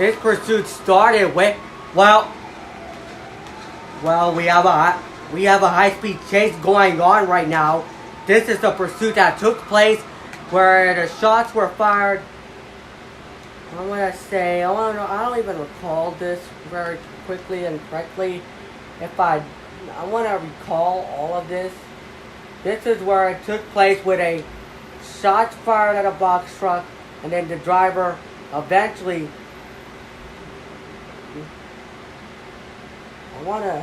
This pursuit started with, well, we have a high-speed chase going on right now. This is the pursuit that took place where the shots were fired. I want to say, I don't even recall this very quickly and correctly. If I want to recall all of this. This is where it took place with a shots fired at a box truck, and then the driver eventually. I want to.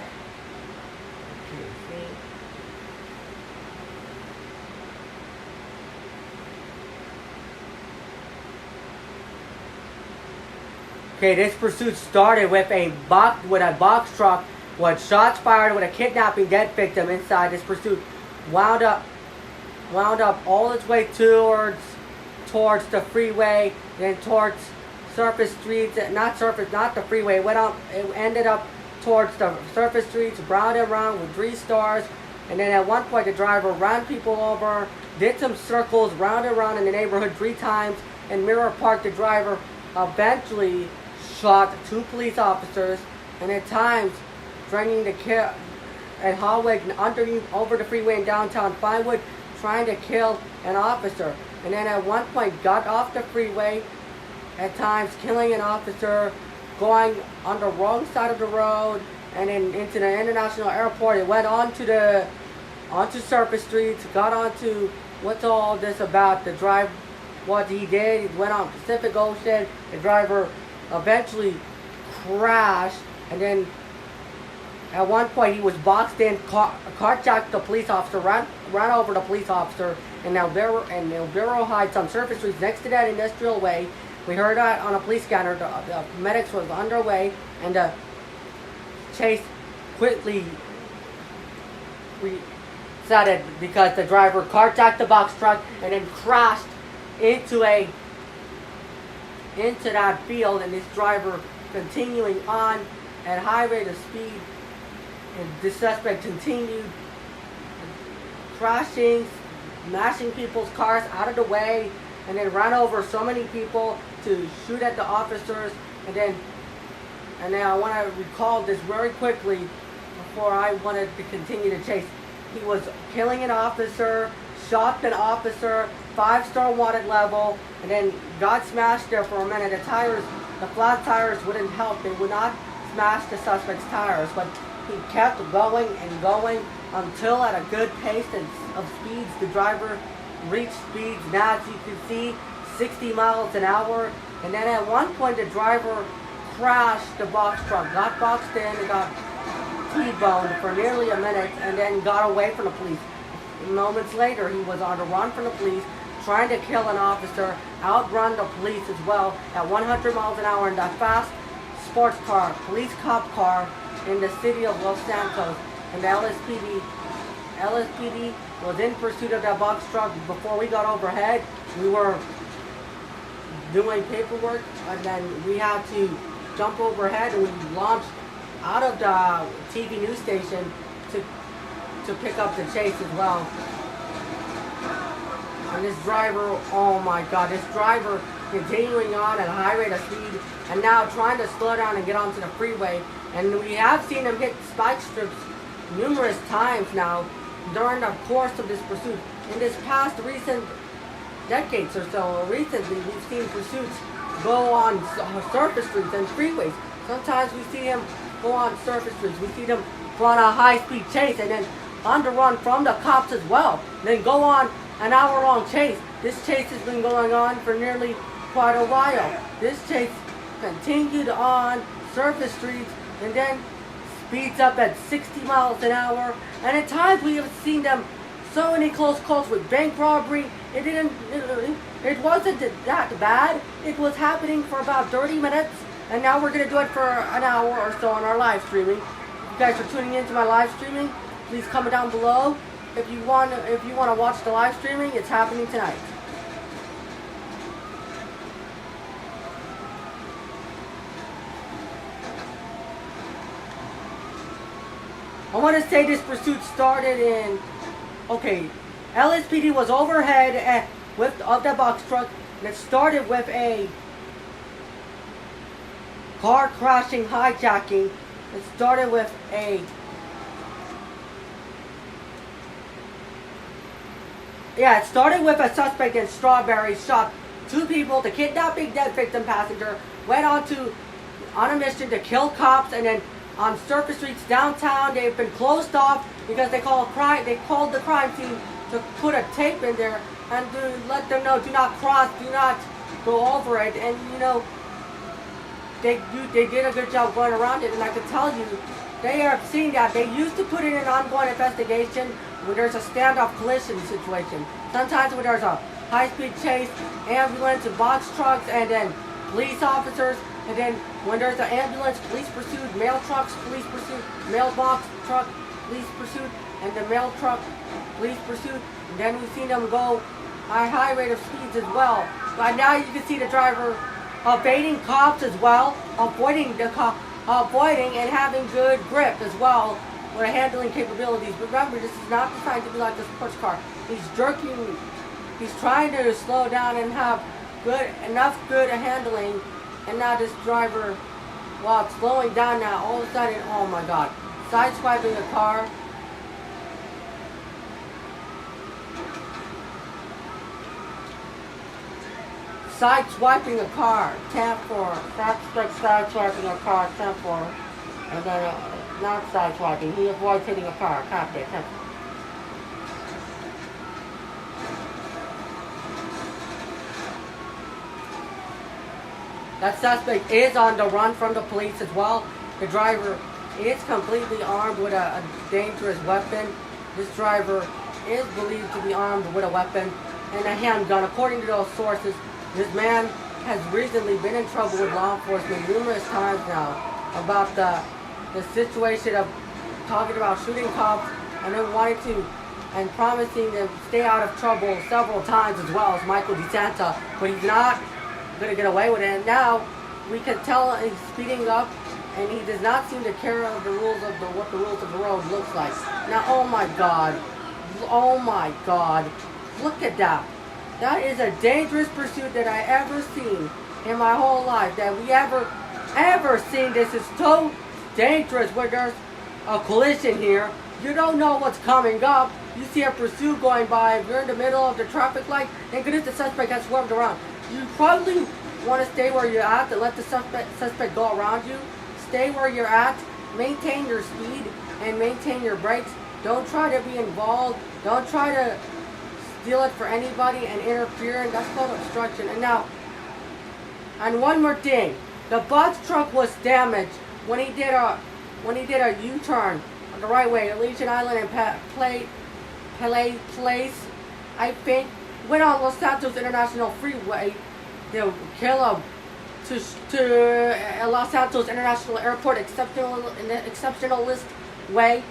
Okay, this pursuit started with a box truck with shots fired with a kidnapping dead victim inside. This pursuit wound up all its way towards the freeway, then towards surface streets. Not the freeway. It ended up towards the surface streets, round and round with 3 stars. And then at one point, the driver ran people over, did some circles round and round in the neighborhood 3 times, and mirror parked. The driver eventually shot 2 police officers, and at times threatening to kill at Hallway over the freeway in downtown Vinewood, trying to kill an officer. And then at one point got off the freeway, at times killing an officer, going on the wrong side of the road, and then into the international airport. It went onto surface streets, got onto what's all this about. What he did, he went on Pacific Ocean. The driver eventually crashed, and then at one point he was boxed in, carjacked the police officer, ran over the police officer in El Burro Heights on surface streets next to that industrial way. We heard that on a police scanner. The medics was underway, and the chase quickly resetted because the driver carjacked the box truck and then crashed into that field, and this driver continuing on at high rate of speed, and the suspect continued crashing, smashing people's cars out of the way, and then ran over so many people to shoot at the officers. And then I want to recall this very quickly before I wanted to continue the chase. He was killing an officer, shot an officer, 5-star wanted level, and then got smashed there for a minute. The flat tires wouldn't help. They would not smash the suspect's tires, but he kept going and going until at a good pace of speeds, the driver reached speeds now, as you can see, 60 miles an hour. And then at one point, the driver crashed the box truck, got boxed in, and got T-boned for nearly a minute, and then got away from the police. Moments later, he was on the run from the police, trying to kill an officer, outrun the police as well at 100 miles an hour in that fast sports car, police cop car in the city of Los Santos. And the LSPD was in pursuit of that box truck. Before we got overhead, we were doing paperwork, and then we had to jump overhead, and we launched out of the TV news station to pick up the chase as well. And this driver, oh my god, this driver continuing on at a high rate of speed, and now trying to slow down and get onto the freeway. And we have seen him hit spike strips numerous times now during the course of this pursuit. In this past recent decades or so, recently we've seen pursuits go on surface streets and freeways. Sometimes we see him go on surface streets. We see them go on a high-speed chase and then on the run from the cops as well. Then go on an hour-long chase. This chase has been going on for nearly quite a while. This chase continued on surface streets and then speeds up at 60 miles an hour. And at times we have seen them so many close calls with bank robbery. It wasn't that bad. It was happening for about 30 minutes, and now we're gonna do it for an hour or so on our live streaming. If you guys are tuning into my live streaming, please comment down below. If you want to watch the live streaming, it's happening tonight. I want to say this pursuit started in, LSPD was overhead of the box truck, and it started with car crashing hijacking. It started with a suspect in Strawberry shot two people, the kidnapping dead victim passenger, went on a mission to kill cops, and then on surface streets downtown they've been closed off because they called the crime scene to put a tape in there and to let them know, do not cross, do not go over it. And you know, they did a good job going around it, and I can tell you, they are seeing that. They used to put in an ongoing investigation when there's a standoff collision situation. Sometimes when there's a high-speed chase, ambulance and box trucks, and then police officers, and then when there's an ambulance, police pursuit, mail trucks, police pursuit, mailbox truck, police pursuit, and the mail truck, police pursuit. And then we've seen them go at a high rate of speeds as well. But now you can see the driver evading cops as well, avoiding and having good grip as well with handling capabilities. But remember, this is not designed to be like a sports car. He's jerking, he's trying to slow down and have enough good handling. And now this driver, while it's slowing down now, all of a sudden, oh my God, sideswiping a car. Sideswiping a car, 10-4. That's like sideswiping a car, 10-4. And then not sideswiping, he avoids hitting a car, copy, 10-4. That suspect is on the run from the police as well. The driver is completely armed with a dangerous weapon. This driver is believed to be armed with a weapon and a handgun. According to those sources, this man has recently been in trouble with law enforcement numerous times now about the situation of talking about shooting cops and then wanting to and promising to stay out of trouble several times as well as Michael DeSanta, but he's not going to get away with it. And now we can tell he's speeding up, and he does not seem to care of the rules of what the rules of the road looks like. Now, oh my God, look at that. That is a dangerous pursuit that I ever seen in my whole life. That we ever seen. This is so dangerous where there's a collision here. You don't know what's coming up. You see a pursuit going by. If you're in the middle of the traffic light, thank goodness the suspect has swerved around. You probably want to stay where you're at and let the suspect go around you. Stay where you're at. Maintain your speed and maintain your brakes. Don't try to be involved. Don't try to steal it for anybody and interfere. That's called obstruction. And now, and one more thing. The box truck was damaged when he did a U-turn on the right way at Legion Island and Place, I think. Went on Los Santos International Freeway to kill him to Los Santos International Airport exceptionalist way,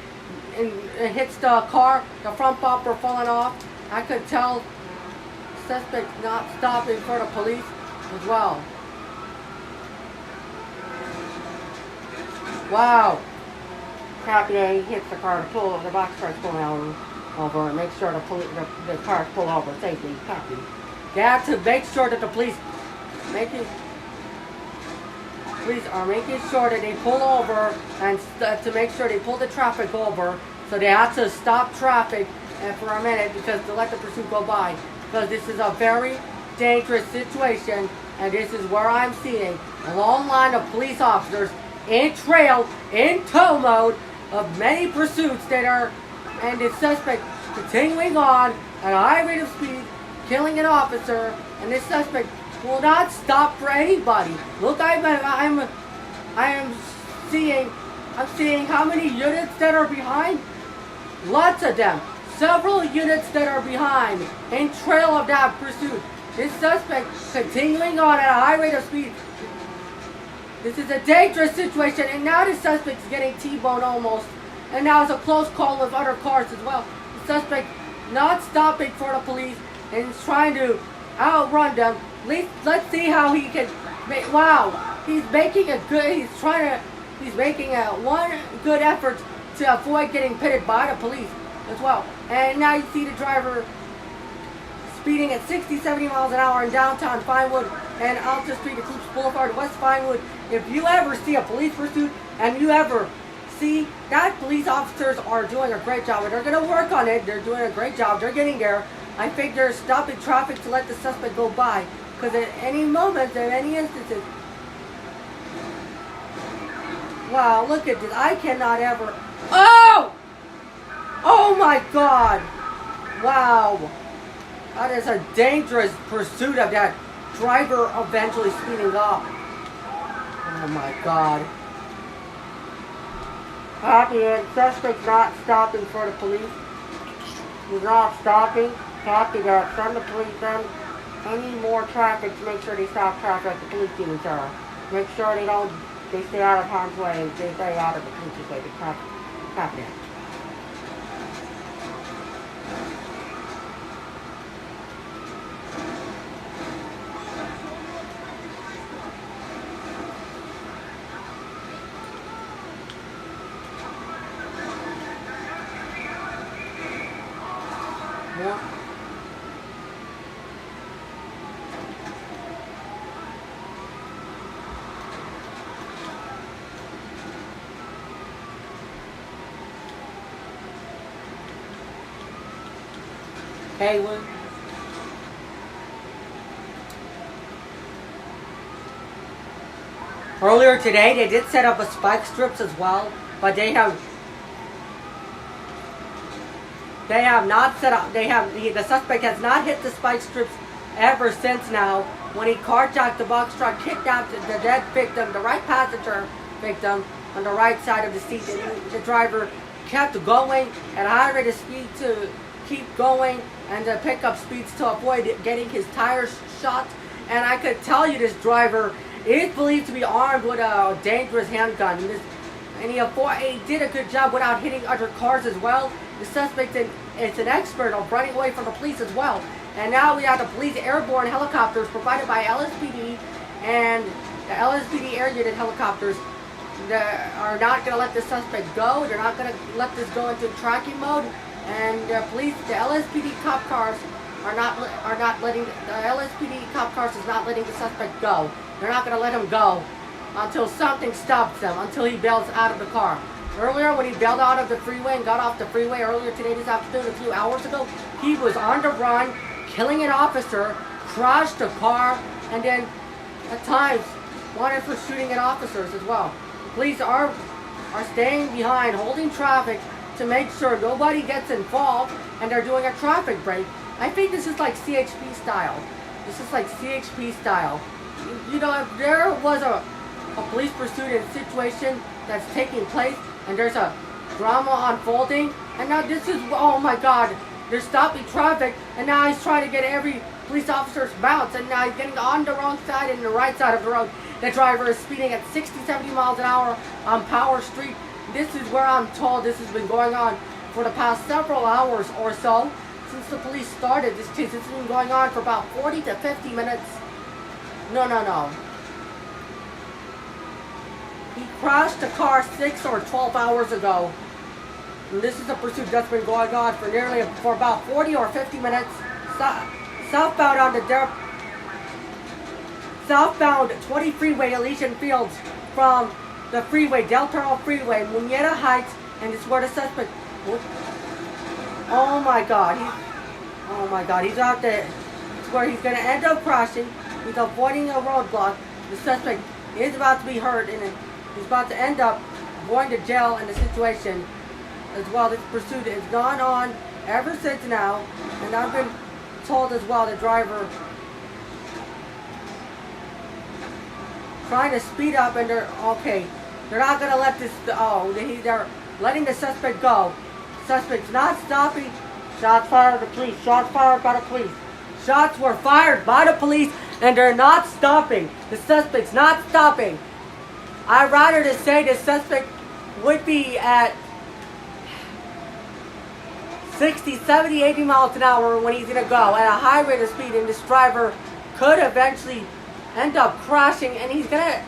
and it hits the car, the front bumper falling off. I could tell suspect not stopping for the police as well. Wow. Copy, he hits the car, the box truck's pulling over and make sure the car pull over safely. Copy. They have to make sure that the police are making sure that they pull over and to make sure they pull the traffic over. So they have to stop traffic for a minute because to let the pursuit go by. Because this is a very dangerous situation, and this is where I'm seeing a long line of police officers in tow mode of many pursuits that are, and the suspect continuing on at a high rate of speed, killing an officer, and this suspect will not stop for anybody. Look, I'm seeing how many units that are behind. Lots of them. Several units that are behind in trail of that pursuit. This suspect continuing on at a high rate of speed. This is a dangerous situation, and now the suspect is getting T-boned almost. And now it's a close call with other cars as well. The suspect not stopping for the police and is trying to outrun them. Let's see how he can make, wow, he's making a one good effort to avoid getting pitted by the police as well. And now you see the driver speeding at 60, 70 miles an hour in downtown Vinewood and Alta Street, Eclipse Boulevard, West Vinewood. If you ever see a police pursuit and you ever see that police officers are doing a great job, and they're going to work on it, they're doing a great job, they're getting there. I think they're stopping traffic to let the suspect go by, because at any moment, in any instances, wow, look at this, I cannot ever, oh! Oh my God! Wow! That is a dangerous pursuit of that driver eventually speeding up. Oh my God. Happy and suspect not stopping for the police. He's not stopping. Happy to send the police in. Any more traffic to make sure they stop traffic at the police units are. Make sure they stay out of harm's way and they stay out of the police's way. Happy. Yeah. Kaylin. Earlier today, they did set up a spike strips as well, but they have not set up. The suspect has not hit the spike strips ever since now. When he carjacked the box truck, kidnapped the dead victim, the right passenger victim, on the right side of the seat, and the driver kept going at a high rate of speed to keep going and to pick up speeds to avoid getting his tires shot. And I could tell you this driver is believed to be armed with a dangerous handgun. And he did a good job without hitting other cars as well. The suspect is an expert of running away from the police as well. And now we have the police airborne helicopters provided by LSPD, and the LSPD air unit helicopters that are not going to let the suspect go. They're not going to let this go into tracking mode. And the LSPD cop cars the LSPD cop cars is not letting the suspect go. They're not going to let him go until something stops them, until he bails out of the car. Earlier, when he bailed out of the freeway and got off the freeway earlier today, this afternoon, a few hours ago, he was on the run, killing an officer, crashed a car, and then, at times, wanted for shooting at officers as well. The police are staying behind, holding traffic to make sure nobody gets involved, and they're doing a traffic break. I think this is like CHP style. This is like CHP style. You know, if there was a police pursuit in a situation that's taking place, and there's a drama unfolding, and now this is, oh my God, they're stopping traffic, and now he's trying to get every police officer's bounce, and now he's getting on the wrong side and the right side of the road. The driver is speeding at 60, 70 miles an hour on Power Street. This is where I'm told this has been going on for the past several hours or so. Since the police started this case, it's been going on for about 40 to 50 minutes. No. He crashed a car 6 or 12 hours ago. And this is a pursuit that's been going on for about 40 or 50 minutes. Southbound 20 freeway, Elysian Fields, from the freeway, Del Toro Freeway, Munera Heights, and it's where the suspect. Oh my God, he's out there. It's where he's going to end up crashing. He's avoiding a roadblock. The suspect is about to be hurt, and he's about to end up going to jail in the situation as well. This pursuit has gone on ever since now, and I've been told as well the driver trying to speed up, and they're not going to let this, they're letting the suspect go. Suspect's not stopping. Shots fired by the police. Shots fired by the police. Shots were fired by the police, and they're not stopping. The suspect's not stopping. I'd rather to say the suspect would be at 60, 70, 80 miles an hour when he's going to go at a high rate of speed, and this driver could eventually end up crashing, and he's going to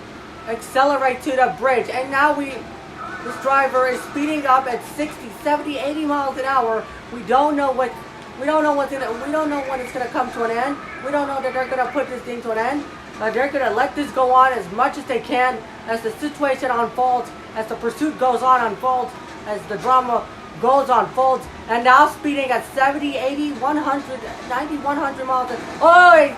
accelerate to the bridge. And now this driver is speeding up at 60, 70, 80 miles an hour. We don't know what We don't know we don't know when it's gonna come to an end. We don't know that they're gonna put this thing to an end. They're gonna let this go on as much as they can as the situation unfolds, as the pursuit goes on, unfolds, as the drama goes unfolds, and now speeding at 70, 80, 100, 90, 100 miles an hour. Oi!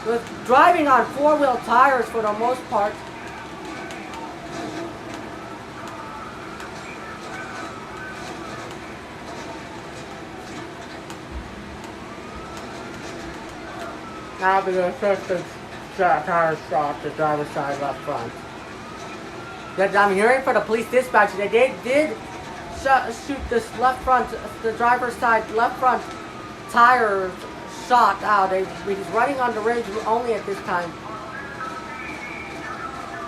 Was driving on four-wheel tires for the most part. Now because suspect's tire shot the driver's side left front. That I'm hearing for the police dispatch, they did shoot this left front, the driver's side left front tire shot out. He's running on the ridge only at this time.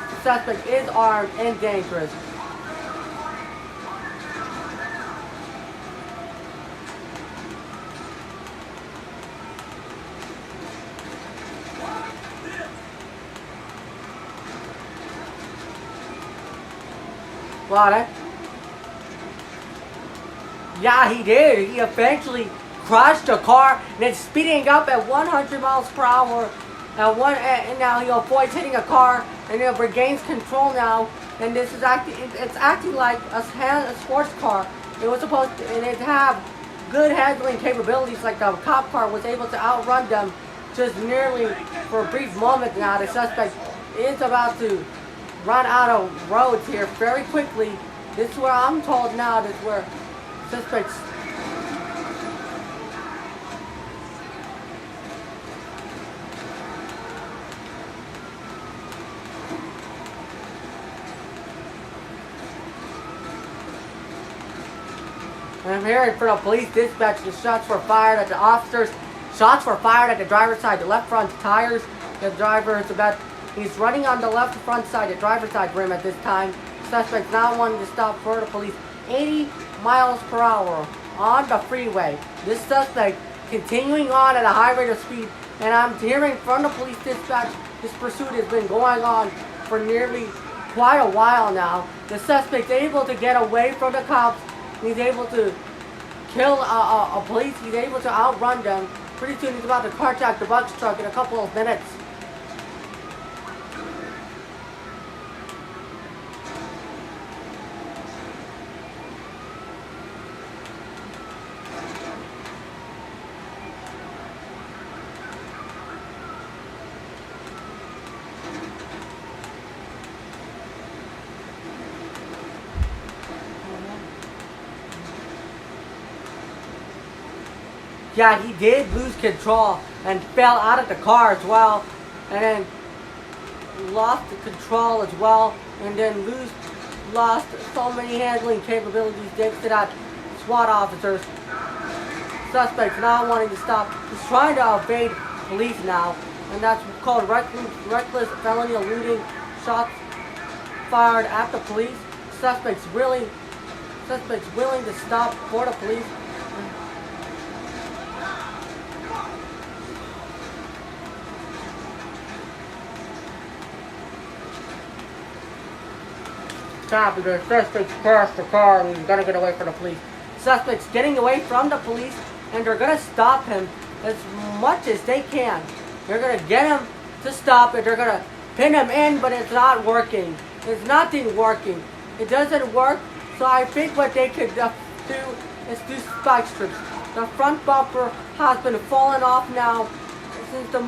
The suspect is armed and dangerous. What? Yeah, he did. He eventually crashed the car and it's speeding up at 100 miles per hour. And now he avoids hitting a car and he regains control now. And this is it's acting like a sports car. It was supposed to, and it have good handling capabilities, like the cop car was able to outrun them just nearly for a brief moment. Now the suspect is about to run out of roads here very quickly. This is where I'm told now, this is where suspects and I'm hearing from the police dispatch the shots were fired at the officers. Shots were fired at the driver's side, the left front tires. The driver is he's running on the left front side, the driver's side rim at this time. Suspect now wanting to stop for the police. 80 miles per hour on the freeway. This suspect continuing on at a high rate of speed. And I'm hearing from the police dispatch, this pursuit has been going on for nearly quite a while now. The suspect's able to get away from the cops. He's able to kill a police. He's able to outrun them. Pretty soon he's about to carjack the box truck in a couple of minutes. Yeah, he did lose control and fell out of the car as well, and then lost the control as well, and then lost so many handling capabilities thanks to that SWAT officers. Suspects now wanting to stop. He's trying to evade police now, and that's called reckless felony eluding. Shots fired at the police. Suspects willing to stop for the police. Stop because suspects crashed the car and he's gonna get away from the police. Suspects getting away from the police and they're gonna stop him as much as they can. They're gonna get him to stop it. They're gonna pin him in, but it's not working. It's nothing working. It doesn't work. So I think what they could do is do spike strips. The front bumper has been falling off now for the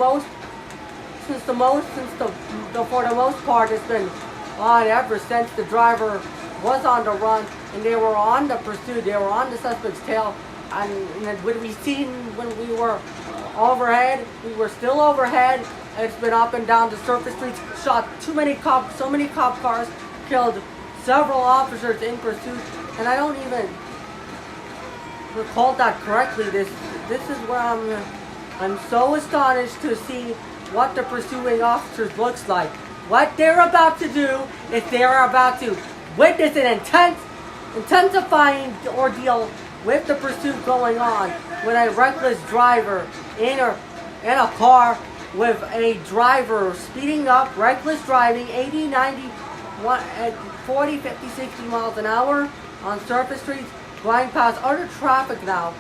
most part it's been on ever since the driver was on the run and they were on the pursuit. They were on the suspect's tail, and when we seen when we were overhead, we were still overhead. It's been up and down the surface streets, shot so many cop cars, killed several officers in pursuit, and I don't even recall that correctly. This is where I'm so astonished to see what the pursuing officers looks like. What they're about to do is they are about to witness an intensifying ordeal with the pursuit going on with a reckless driver in a car with a driver speeding up, reckless driving, 80, 90, 40, 50, 60 miles an hour on surface streets, going past other traffic now.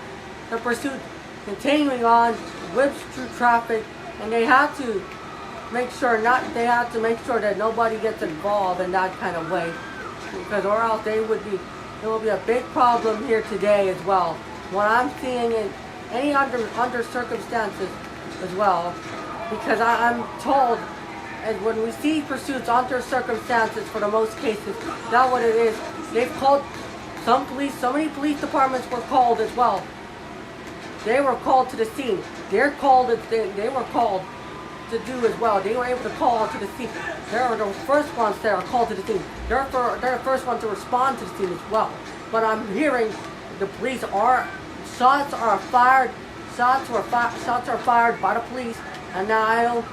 The pursuit continuing on, whips through traffic, and they have to make sure that nobody gets involved in that kind of way, because or else there will be a big problem here today as well. What I'm seeing in any under circumstances as well, because I'm told, and when we see pursuits under circumstances, for the most cases, that's what it is. They've called so many police departments were called as well. They were called to the scene. They were called to do as well. They were able to call to the scene. They're the first ones that are called to the scene. They're the first ones to respond to the scene as well. But I'm hearing the police shots are fired by the police, and now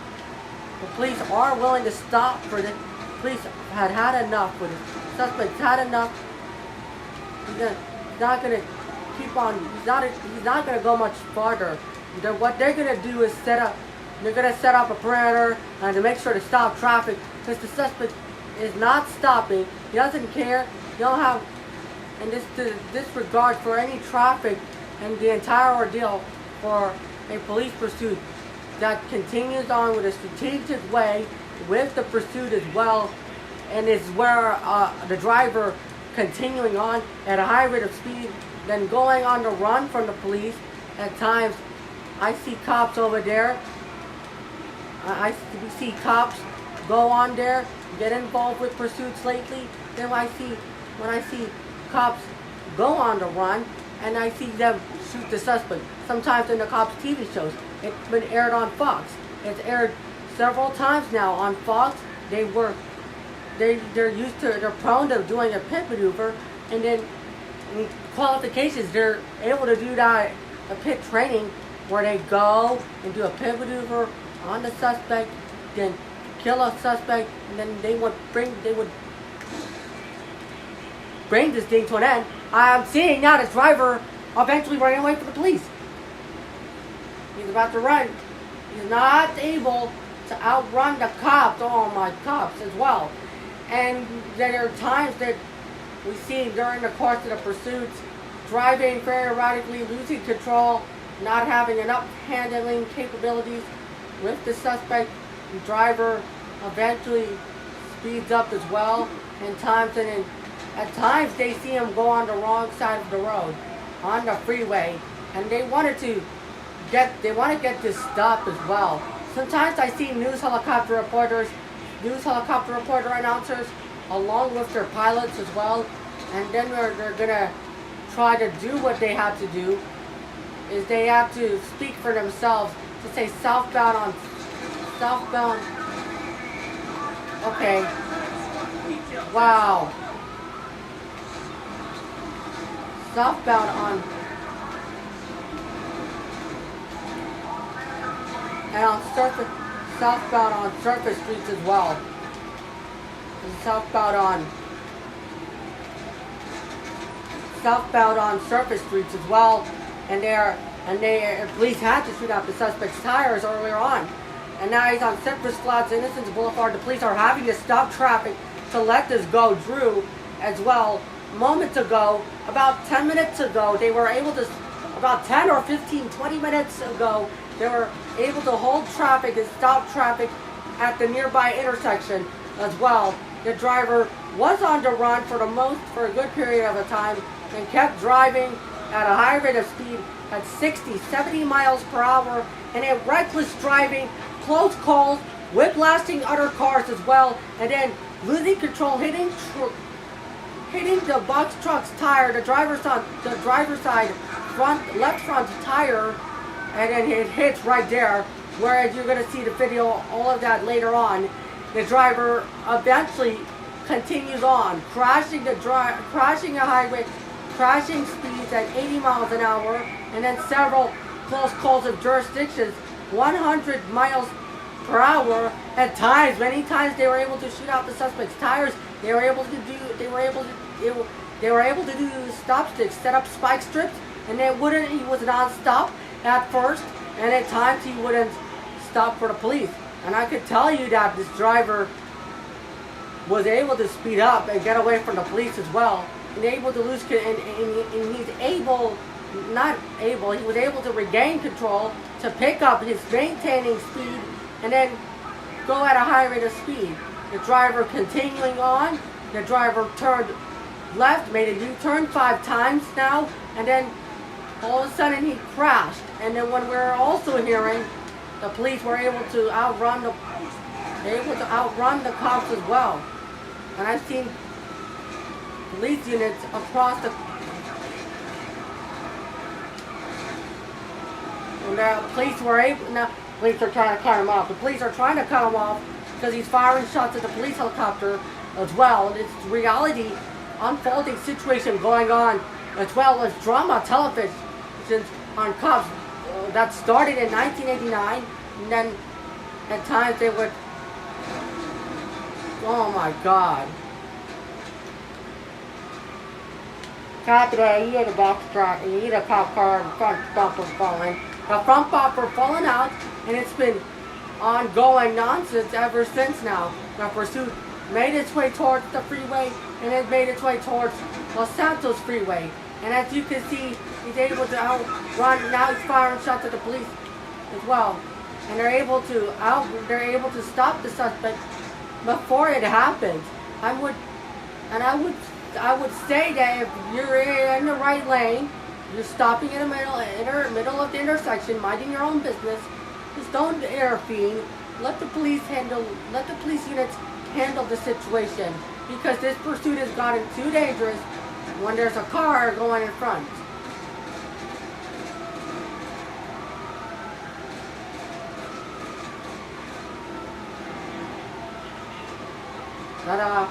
the police are willing to stop for the police had enough with it. Suspects had enough. He's not gonna keep on. He's not gonna go much farther. What they're gonna do is set up a perimeter to make sure to stop traffic, because the suspect is not stopping. He doesn't care. He don't have, and disregard for any traffic and the entire ordeal for a police pursuit that continues on with a strategic way with the pursuit as well, and is where the driver continuing on at a high rate of speed, then going on the run from the police. At times, I see cops over there. We see cops go on there, get involved with pursuits lately. Then when I see cops go on the run, and I see them shoot the suspect. Sometimes in the cops' TV shows, it's been aired on Fox. It's aired several times now on Fox. They're prone to doing a pit maneuver, and then in qualifications they're able to do that, a pit training, where they go and do a pit maneuver on the suspect, then kill a suspect, and then they would bring this thing to an end. I'm seeing now this driver eventually running away from the police. He's about to run. He's not able to outrun the cops. Oh my, cops as well. And there are times that we see during the course of the pursuits, driving very erratically, losing control, not having enough handling capabilities with the suspect. The driver eventually speeds up as well. At times they see him go on the wrong side of the road, on the freeway, and they want to get this stopped as well. Sometimes I see news helicopter reporter announcers, along with their pilots as well, and then they're gonna try to do what they have to do. Is they have to speak for themselves to say southbound. Okay. Wow. Southbound on surface streets as well. And southbound on surface streets as well. And police had to shoot out the suspect's tires earlier on. And now he's on Cypress Flats, Innocence Boulevard. The police are having to stop traffic to let this go through as well. Moments ago, about 10 minutes ago, about 10 or 15, 20 minutes ago, they were able to hold traffic and stop traffic at the nearby intersection as well. The driver was on the run for a good period of time and kept driving at a high rate of speed at 60, 70 miles per hour, and in reckless driving, close calls, whip-blasting other cars as well, and then losing control, hitting the box truck's tire, the driver's side left front tire, and then it hits right there. Whereas you're going to see the video, all of that later on. The driver eventually continues on, crashing a highway, crashing speeds at 80 miles an hour, and then several close calls of jurisdictions, 100 miles per hour. At times, many times, they were able to shoot out the suspect's tires. They were able to do stop sticks, set up spike strips, and he was non-stop at first, and at times he wouldn't stop for the police. And I could tell you that this driver was able to speed up and get away from the police as well, and able to lose, and he's able, not able, he was able to regain control to pick up his maintaining speed and then go at a high rate of speed. The driver continuing on, the driver turned left, made a U-turn 5 times now, and then all of a sudden he crashed. And then when we were also hearing, the police were able to outrun the cops as well. And I've seen police units across the, and the police were able, now police are trying to cut him off. The police are trying to cut him off because he's firing shots at the police helicopter as well. And it's reality, unfolding situation going on, as well as drama television on cops that started in 1989, and then at times they would, oh my God. Cop today, he had a box truck, and he had a cop car, and the front bumper falling. The front bumper falling out, and it's been ongoing nonsense ever since now. The pursuit made its way towards the freeway, and it made its way towards Los Santos freeway. And as you can see, he's able to outrun, now he's firing shots at the police as well. And they're able to stop the suspect before it happens. I would say that if you're in the right lane, you're stopping in the middle of the intersection, minding your own business, just don't intervene. Let the police units handle the situation, because this pursuit has gotten too dangerous when there's a car going in front. Ta-da!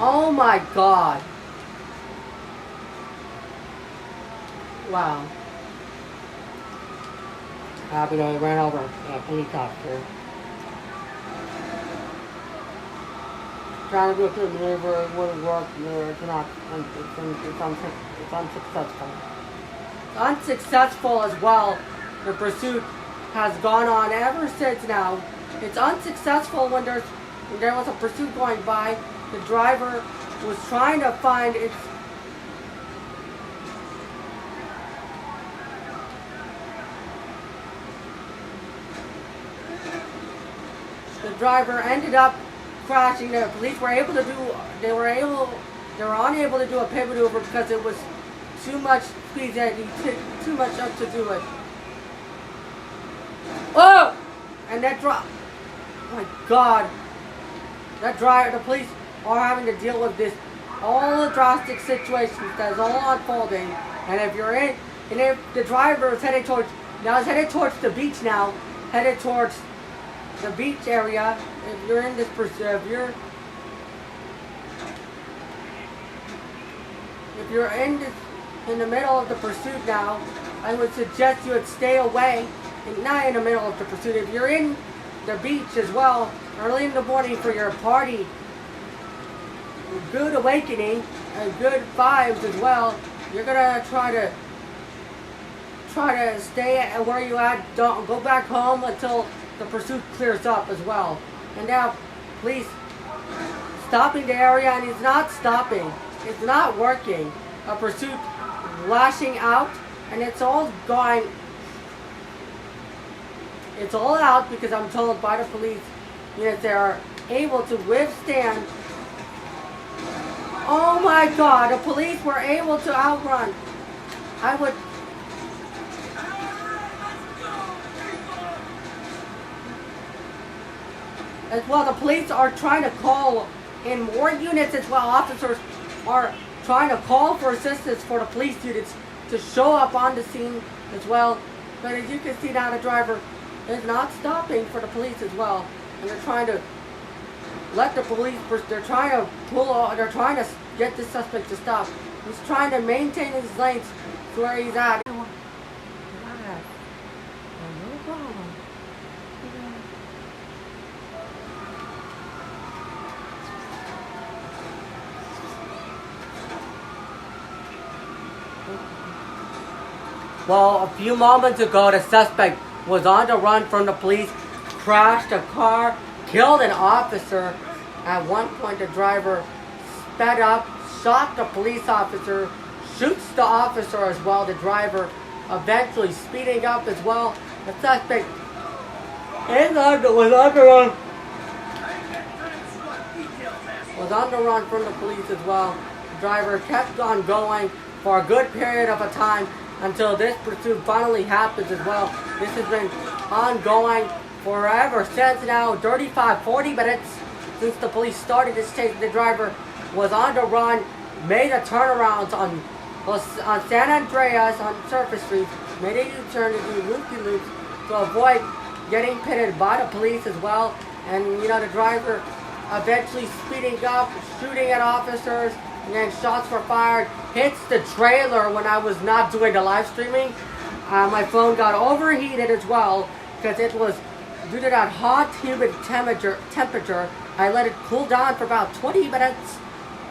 Oh my God! Wow. Happy to ran over a helicopter. Trying to do a good maneuver, it wouldn't work. It's unsuccessful. Unsuccessful as well. The pursuit has gone on ever since now. It's unsuccessful when there was a pursuit going by. The driver was trying to find its. The driver ended up crashing. The police were able to do. They were unable to do a pit maneuver because it was too much speed that he took too much up to do it. Oh! And that drop. Oh my God! That driver. The police are having to deal with this, all the drastic situations that is all unfolding. And if you're in, and if the driver is headed towards, now is headed towards the beach now, headed towards the beach area. If you're in this pursuit, if you're in the middle of the pursuit now, I would suggest you would stay away, and not in the middle of the pursuit. If you're in the beach as well, early in the morning for your party, good awakening and good vibes as well, you're gonna try to stay at where you at. Don't go back home until the pursuit clears up as well. And now, police stopping the area, and it's not stopping. It's not working. A pursuit lashing out, and it's all going. It's all out because I'm told by the police units they are able to withstand. Oh my God, the police were able to outrun. I would. As well, the police are trying to call in more units as well. Officers are trying to call for assistance for the police units to show up on the scene as well. But as you can see now, the driver is not stopping for the police as well. And they're trying to let the police, they're trying to they're trying to get the suspect to stop. He's trying to maintain his lanes to where he's at. No problem. Well, a few moments ago, the suspect was on the run from the police, crashed a car, killed an officer. At one point, the driver sped up, shot the police officer, shoots the officer as well. The driver eventually speeding up as well. The suspect was on the run from the police as well. The driver kept on going for a good period of a time until this pursuit finally happens as well. This has been ongoing forever since now 35-40 minutes since the police started this chase. The driver was on the run, made a turnaround on San Andreas on surface streets, made a U-turn to do loop-de-loops to avoid getting pitted by the police as well. And the driver eventually speeding up, shooting at officers, and then shots were fired, hits the trailer when I was not doing the live streaming. My phone got overheated as well because it was due to that hot, humid temperature. I let it cool down for about 20 minutes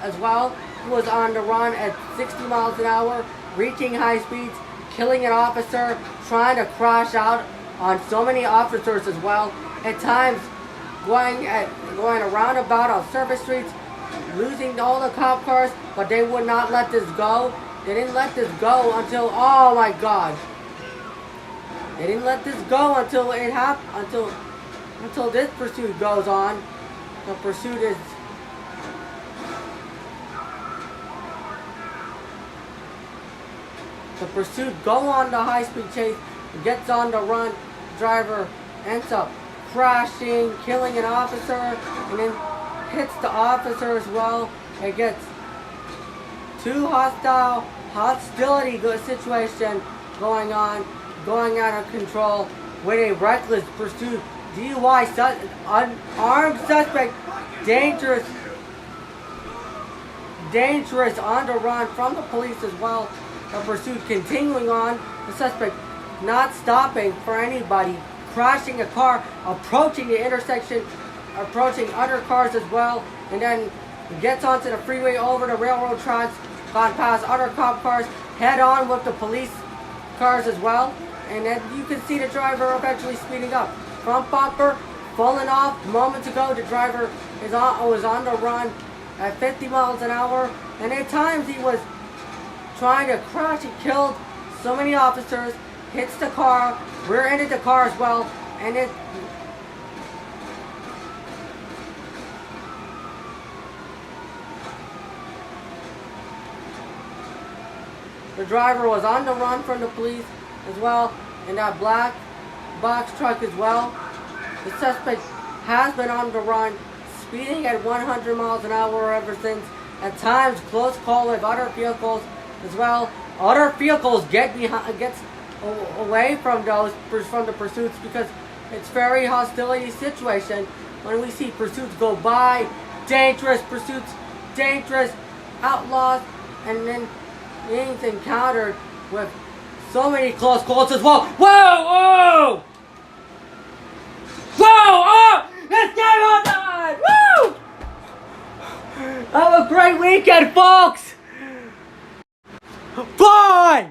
as well. He was on the run at 60 miles an hour, reaching high speeds, killing an officer, trying to crash out on so many officers as well. At times, going a roundabout on surface streets, losing all the cop cars, but they would not let this go. They didn't let this go until, oh my God. They didn't let this go until it happened, until this pursuit goes on. The pursuit go on the high-speed chase, gets on the run, driver ends up crashing, killing an officer, and then hits the officer as well. It gets too hostility situation going on, going out of control with a reckless pursuit, DUI, unarmed suspect, dangerous on the run from the police as well. The pursuit continuing on, the suspect not stopping for anybody, crashing a car, approaching the intersection, approaching other cars as well, and then gets onto the freeway over the railroad tracks, gone past other cop cars, head on with the police cars as well, and then you can see the driver eventually speeding up. Front bumper falling off moments ago. The driver was on the run at 50 miles an hour, and at times he was trying to crash. He killed so many officers, hits the car, rear-ended the car as well, and the driver was on the run from the police as well in that black box truck as well. The suspect has been on the run, speeding at 100 miles an hour ever since. At times, close call with other vehicles as well. Other vehicles gets away from the pursuits because it's very hostility situation. When we see pursuits go by, dangerous pursuits, dangerous outlaws, and then being encountered with so many close calls as well. Whoa! Whoa! Whoa! Oh! Let's get on that! Woo! Have a great weekend, folks! Bye!